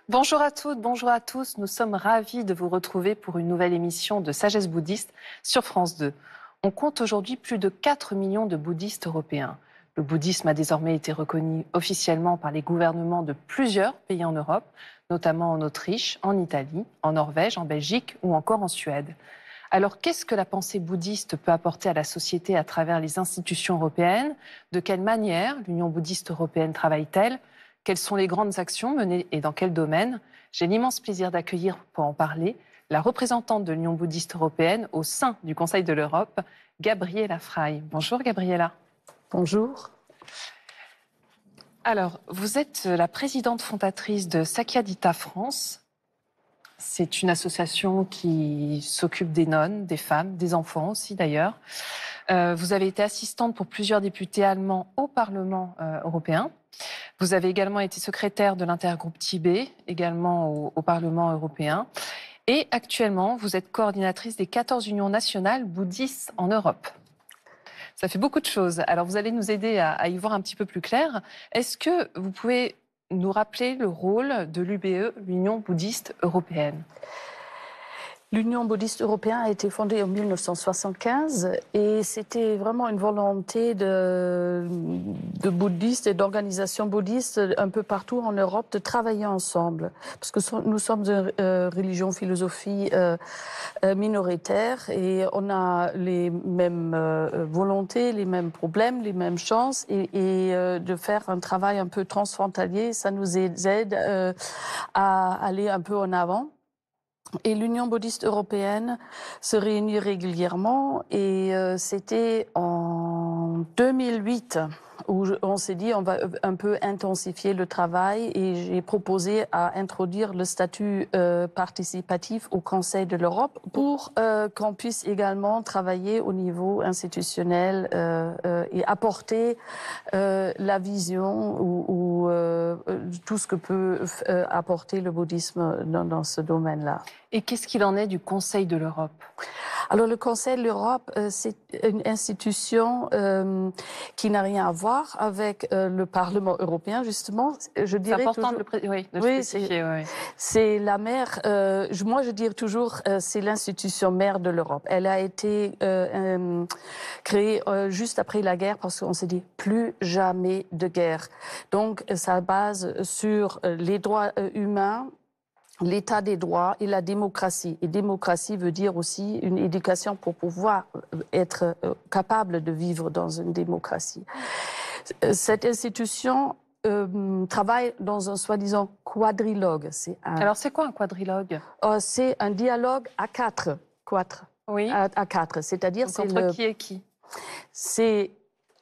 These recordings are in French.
Bonjour à toutes, bonjour à tous. Nous sommes ravis de vous retrouver pour une nouvelle émission de Sagesse bouddhiste sur France 2. On compte aujourd'hui plus de 4 millions de bouddhistes européens. Le bouddhisme a désormais été reconnu officiellement par les gouvernements de plusieurs pays en Europe, notamment en Autriche, en Italie, en Norvège, en Belgique ou encore en Suède. Alors, qu'est-ce que la pensée bouddhiste peut apporter à la société à travers les institutions européennes? De quelle manière l'Union bouddhiste européenne travaille-t-elle? Quelles sont les grandes actions menées et dans quel domaine? J'ai l'immense plaisir d'accueillir pour en parler la représentante de l'Union bouddhiste européenne au sein du Conseil de l'Europe, Gabriela Frey. Bonjour Gabriela. Bonjour. Alors, vous êtes la présidente fondatrice de Sakyadhita France. C'est une association qui s'occupe des nonnes, des femmes, des enfants aussi d'ailleurs. Vous avez été assistante pour plusieurs députés allemands au Parlement européen. Vous avez également été secrétaire de l'intergroupe Tibet, également au Parlement européen. Et actuellement, vous êtes coordinatrice des 14 unions nationales bouddhistes en Europe. Ça fait beaucoup de choses. Alors, vous allez nous aider à y voir un petit peu plus clair. Est-ce que vous pouvez nous rappeler le rôle de l'UBE, l'Union bouddhiste européenne? L'Union bouddhiste européenne a été fondée en 1975 et c'était vraiment une volonté de bouddhistes et d'organisations bouddhistes un peu partout en Europe de travailler ensemble. Parce que nous sommes une religion, philosophie minoritaire et on a les mêmes volontés, les mêmes problèmes, les mêmes chances et de faire un travail un peu transfrontalier, ça nous aide à aller un peu en avant. Et l'Union bouddhiste européenne se réunit régulièrement et c'était en 2008 où on s'est dit on va un peu intensifier le travail et j'ai proposé à introduire le statut participatif au Conseil de l'Europe pour qu'on puisse également travailler au niveau institutionnel et apporter la vision ou tout ce que peut apporter le bouddhisme dans ce domaine-là. Et qu'est-ce qu'il en est du Conseil de l'Europe? Alors le Conseil de l'Europe, c'est une institution qui n'a rien à voir avec le Parlement européen, justement. Je dirais c'est important toujours... de le spécifier. Oui. C'est la mère, moi je dis toujours, c'est l'institution mère de l'Europe. Elle a été créée juste après la guerre parce qu'on s'est dit plus jamais de guerre. Donc ça base sur les droits humains, l'état des droits et la démocratie. Et démocratie veut dire aussi une éducation pour pouvoir être capable de vivre dans une démocratie. Cette institution travaille dans un soi-disant quadrilogue. Alors c'est quoi un quadrilogue? C'est un dialogue à quatre. Oui. À quatre. C'est-à-dire c'est entre qui et qui? C'est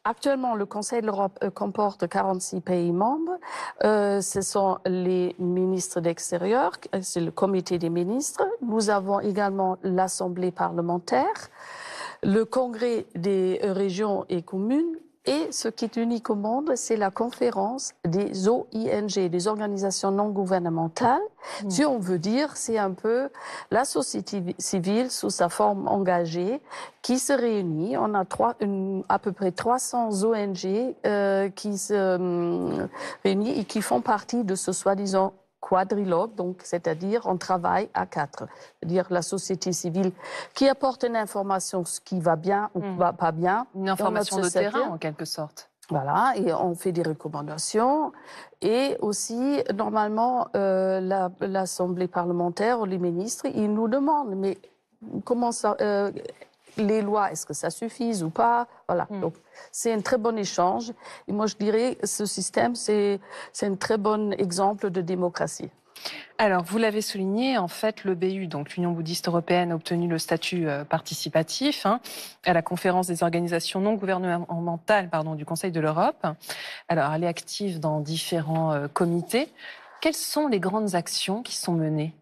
actuellement, le Conseil de l'Europe comporte 46 pays membres. Ce sont les ministres d'extérieur, c'est le comité des ministres. Nous avons également l'Assemblée parlementaire, le Congrès des régions et communes. Et ce qui est unique au monde, c'est la conférence des OING, des organisations non gouvernementales. Si on veut dire, c'est un peu la société civile sous sa forme engagée qui se réunit. On a à peu près 300 ONG qui se réunissent et qui font partie de ce soi-disant quadrilogue, donc c'est-à-dire on travaille à quatre. C'est-à-dire la société civile qui apporte une information, ce qui va bien ou va pas bien. Une information de terrain, en quelque sorte. Voilà, et on fait des recommandations. Et aussi, normalement, l'Assemblée parlementaire ou les ministres, ils nous demandent, mais comment ça... les lois, est-ce que ça suffit ou pas? Voilà. Donc, c'est un très bon échange. Et moi, je dirais que ce système, c'est un très bon exemple de démocratie. Alors, vous l'avez souligné, en fait, l'EBU, donc l'Union bouddhiste européenne, a obtenu le statut participatif à la conférence des organisations non gouvernementales du Conseil de l'Europe. Alors, elle est active dans différents comités. Quelles sont les grandes actions qui sont menées?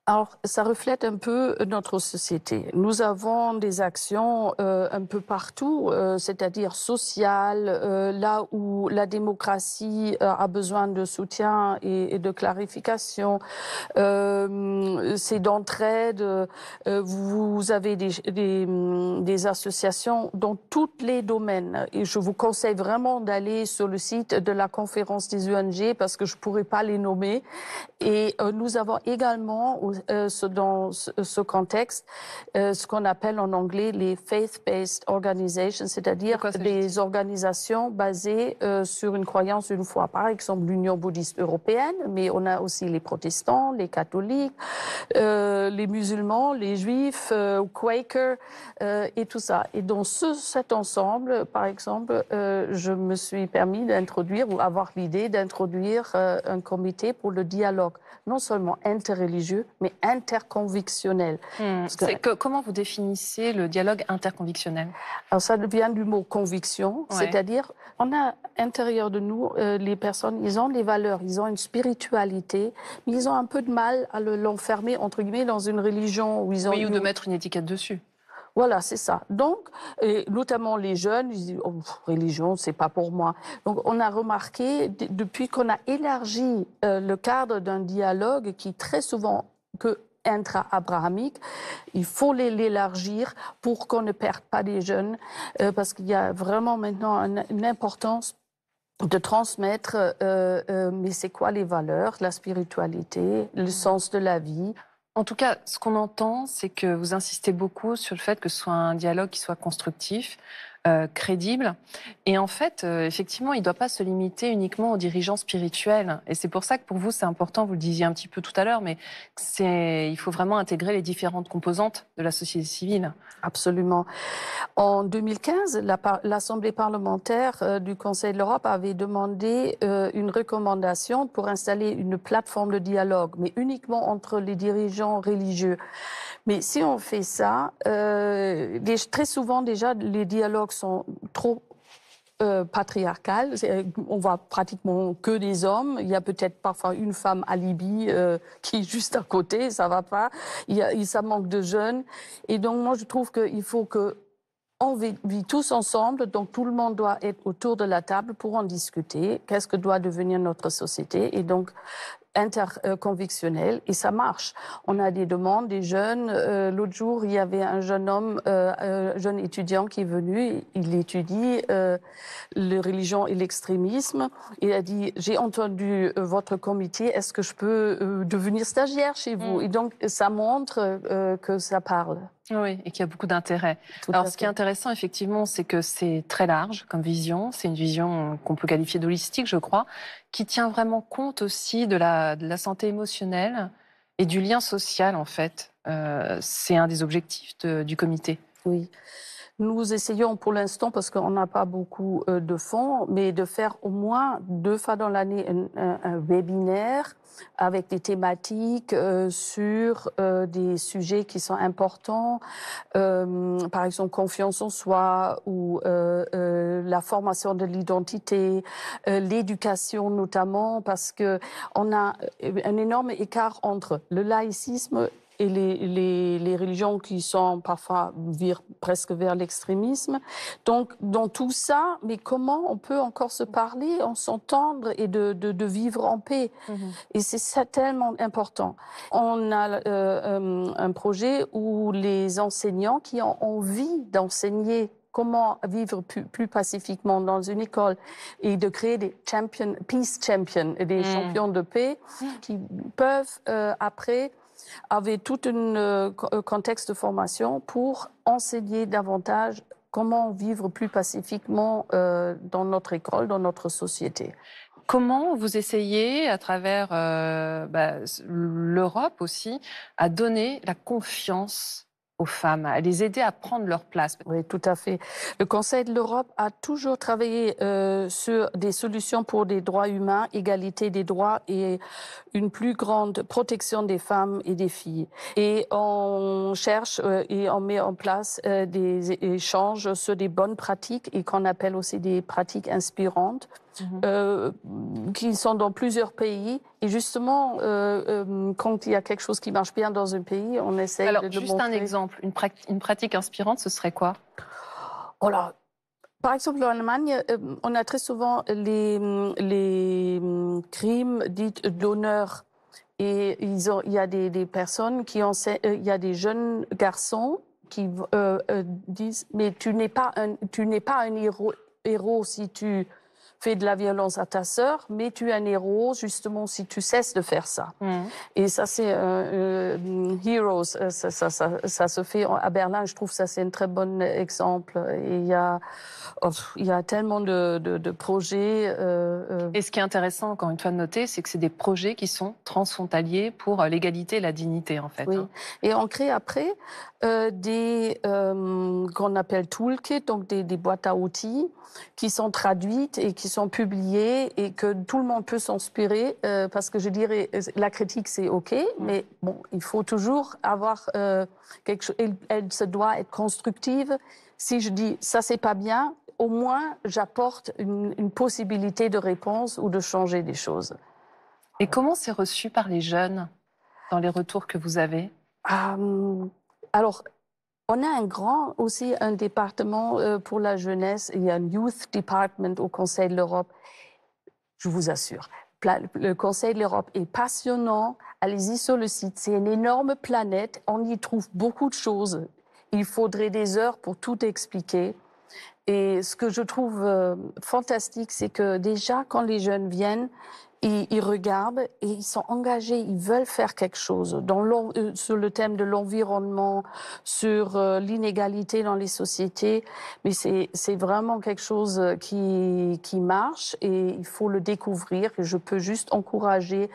Alors, ça reflète un peu notre société. Nous avons des actions un peu partout, c'est-à-dire sociales, là où la démocratie a besoin de soutien et de clarification. C'est d'entraide. Vous avez des associations dans tous les domaines. Et je vous conseille vraiment d'aller sur le site de la conférence des ONG parce que je ne pourrais pas les nommer. Et nous avons également, dans ce contexte, ce qu'on appelle en anglais les faith-based organizations, c'est-à-dire des organisations basées sur une croyance, une foi. Par exemple, l'Union bouddhiste européenne, mais on a aussi les protestants, les catholiques, les musulmans, les juifs, Quakers et tout ça. Et dans cet ensemble, par exemple, je me suis permis d'introduire ou avoir l'idée d'introduire un comité pour le dialogue, non seulement interreligieux, mais interconvictionnel. Comment vous définissez le dialogue interconvictionnel? Alors ça vient du mot conviction, c'est-à-dire on a à l'intérieur de nous, les personnes, ils ont des valeurs, ils ont une spiritualité, mais ils ont un peu de mal à l'enfermer, entre guillemets, dans une religion. Où ils ont ou de mettre une étiquette dessus. Voilà, c'est ça. Donc, et notamment les jeunes, ils disent oh, religion, c'est pas pour moi. Donc, on a remarqué depuis qu'on a élargi le cadre d'un dialogue qui très souvent que intra-abrahamique, il faut l'élargir pour qu'on ne perde pas des jeunes, parce qu'il y a vraiment maintenant une importance de transmettre, mais c'est quoi les valeurs, la spiritualité, le sens de la vie. En tout cas, ce qu'on entend, c'est que vous insistez beaucoup sur le fait que ce soit un dialogue qui soit constructif, crédible. Et en fait, effectivement, il ne doit pas se limiter uniquement aux dirigeants spirituels. Et c'est pour ça que pour vous, c'est important, vous le disiez un petit peu tout à l'heure, mais il faut vraiment intégrer les différentes composantes de la société civile. Absolument. En 2015, l'Assemblée parlementaire du Conseil de l'Europe avait demandé une recommandation pour installer une plateforme de dialogue, mais uniquement entre les dirigeants religieux. Mais si on fait ça, très souvent déjà, les dialogues sont trop patriarcal. On voit pratiquement que des hommes. Il y a peut-être parfois une femme alibi qui est juste à côté, ça va pas. Ça manque de jeunes. Et donc moi je trouve qu'il faut que on vit tous ensemble, donc tout le monde doit être autour de la table pour en discuter. Qu'est-ce que doit devenir notre société? Et donc interconvictionnel, et ça marche. On a des demandes des jeunes. L'autre jour, il y avait un jeune homme, un jeune étudiant qui est venu, il étudie la religion et l'extrémisme. Il a dit, j'ai entendu votre comité, est-ce que je peux devenir stagiaire chez vous? Et donc, ça montre que ça parle. Oui, et qu'il y a beaucoup d'intérêt. Alors, ce qui est intéressant, effectivement, c'est que c'est très large comme vision. C'est une vision qu'on peut qualifier d'holistique, je crois, qui tient vraiment compte aussi de la santé émotionnelle et du lien social, en fait. C'est un des objectifs du comité. Oui. Nous essayons pour l'instant, parce qu'on n'a pas beaucoup de fonds, mais de faire au moins 2 fois dans l'année un webinaire avec des thématiques sur des sujets qui sont importants, par exemple confiance en soi ou la formation de l'identité, l'éducation notamment, parce que on a un énorme écart entre le laïcisme et les religions qui sont parfois presque vers l'extrémisme. Donc, dans tout ça, mais comment on peut encore se parler, s'entendre et de vivre en paix? Et c'est ça tellement important. On a un projet où les enseignants qui ont envie d'enseigner comment vivre plus pacifiquement dans une école et de créer des peace champions, des champions de paix qui peuvent après avait tout un contexte de formation pour enseigner davantage comment vivre plus pacifiquement dans notre école, dans notre société. Comment vous essayez, à travers l'Europe aussi, à donner la confiance aux femmes, à les aider à prendre leur place? Oui, tout à fait. Le Conseil de l'Europe a toujours travaillé sur des solutions pour des droits humains, égalité des droits et une plus grande protection des femmes et des filles. Et on cherche et on met en place des échanges sur des bonnes pratiques et qu'on appelle aussi des pratiques inspirantes. qui sont dans plusieurs pays. Et justement, quand il y a quelque chose qui marche bien dans un pays, on essaye de le montrer. Juste un exemple, une pratique inspirante, ce serait quoi? Voilà. Par exemple, en Allemagne, on a très souvent les crimes dits d'honneur. Et il y a des personnes qui enseignent, il y a des jeunes garçons qui disent « mais tu n'es pas un héros si tu fais de la violence à ta sœur, mais tu es un héros justement si tu cesses de faire ça. Et ça, c'est Heroes, ça se fait à Berlin. Je trouve que ça, c'est un très bon exemple. Et il y a tellement de projets. Et ce qui est intéressant, encore une fois, de noter, c'est que c'est des projets qui sont transfrontaliers pour l'égalité et la dignité, en fait. Oui. Et on crée après qu'on appelle toolkits, donc des boîtes à outils qui sont traduites et qui sont publiées et que tout le monde peut s'inspirer parce que je dirais, la critique, c'est OK, mais bon, il faut toujours avoir quelque chose, elle se doit être constructive. Si je dis ça, c'est pas bien, au moins, j'apporte une possibilité de réponse ou de changer des choses. Et comment c'est reçu par les jeunes dans les retours que vous avez? Alors, on a aussi un département pour la jeunesse. Il y a un Youth Department au Conseil de l'Europe. Je vous assure, le Conseil de l'Europe est passionnant. Allez-y sur le site. C'est une énorme planète. On y trouve beaucoup de choses. Il faudrait des heures pour tout expliquer. Et ce que je trouve fantastique, c'est que déjà, quand les jeunes viennent, ils regardent et ils sont engagés, ils veulent faire quelque chose sur le thème de l'environnement, sur l'inégalité dans les sociétés. Mais c'est vraiment quelque chose qui marche et il faut le découvrir. Et je peux juste encourager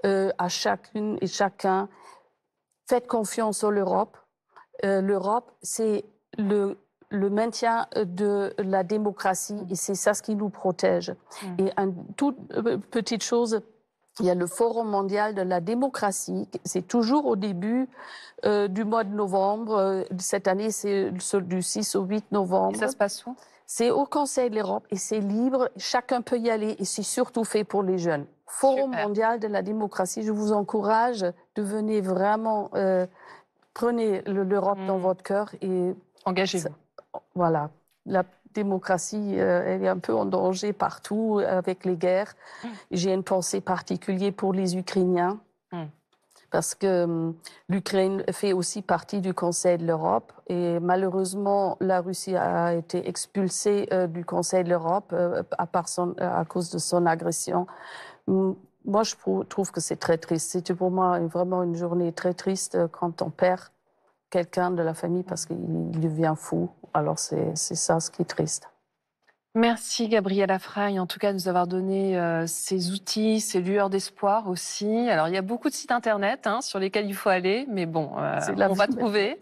à chacune et chacun, faites confiance en l'Europe. L'Europe, c'est le maintien de la démocratie et c'est ça ce qui nous protège. Et une toute petite chose, il y a le Forum mondial de la démocratie, c'est toujours au début du mois de novembre. Cette année, c'est du 6 au 8 novembre. Et ça se passe où? C'est au Conseil de l'Europe et c'est libre, chacun peut y aller et c'est surtout fait pour les jeunes. Forum mondial de la démocratie, je vous encourage, devenez vraiment... prenez l'Europe dans votre cœur et... Engagez-vous. Voilà. La démocratie, elle est un peu en danger partout avec les guerres. J'ai une pensée particulière pour les Ukrainiens parce que l'Ukraine fait aussi partie du Conseil de l'Europe et malheureusement, la Russie a été expulsée du Conseil de l'Europe à cause de son agression. Moi, je trouve que c'est très triste. C'était pour moi vraiment une journée très triste quand on perd quelqu'un de la famille parce qu'il devient fou. Alors, c'est ça ce qui est triste. Merci Gabriela Frey, en tout cas de nous avoir donné ces outils, ces lueurs d'espoir aussi. Alors il y a beaucoup de sites internet sur lesquels il faut aller, mais bon, on va trouver.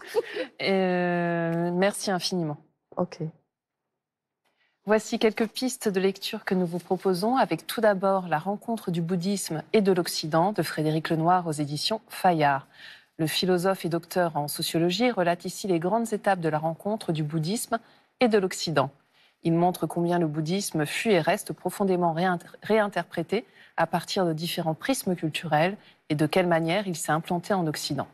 Merci infiniment. Ok. Voici quelques pistes de lecture que nous vous proposons avec tout d'abord La rencontre du bouddhisme et de l'Occident de Frédéric Lenoir aux éditions Fayard. Le philosophe et docteur en sociologie relate ici les grandes étapes de la rencontre du bouddhisme et de l'Occident. Il montre combien le bouddhisme fut et reste profondément réinterprété à partir de différents prismes culturels et de quelle manière il s'est implanté en Occident.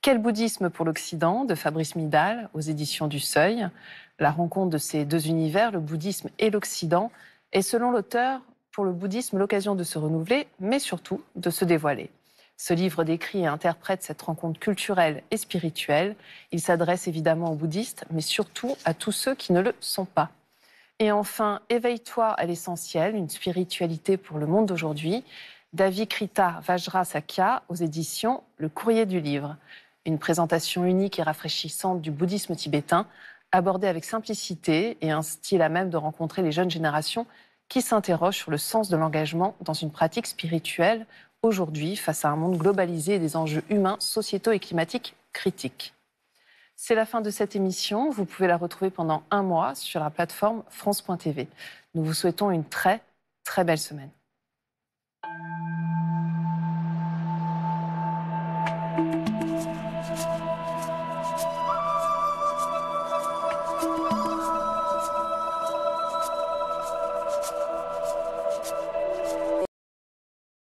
Quel bouddhisme pour l'Occident de Fabrice Midal aux éditions du Seuil. La rencontre de ces deux univers, le bouddhisme et l'Occident, est selon l'auteur pour le bouddhisme l'occasion de se renouveler, mais surtout de se dévoiler. Ce livre décrit et interprète cette rencontre culturelle et spirituelle. Il s'adresse évidemment aux bouddhistes, mais surtout à tous ceux qui ne le sont pas. Et enfin, Éveille-toi à l'essentiel, une spiritualité pour le monde d'aujourd'hui, d'Avikrita Vajrasakhya aux éditions Le Courrier du Livre. Une présentation unique et rafraîchissante du bouddhisme tibétain, abordée avec simplicité et un style à même de rencontrer les jeunes générations qui s'interrogent sur le sens de l'engagement dans une pratique spirituelle aujourd'hui face à un monde globalisé et des enjeux humains, sociétaux et climatiques critiques. C'est la fin de cette émission. Vous pouvez la retrouver pendant un mois sur la plateforme France.tv. Nous vous souhaitons une très, très belle semaine.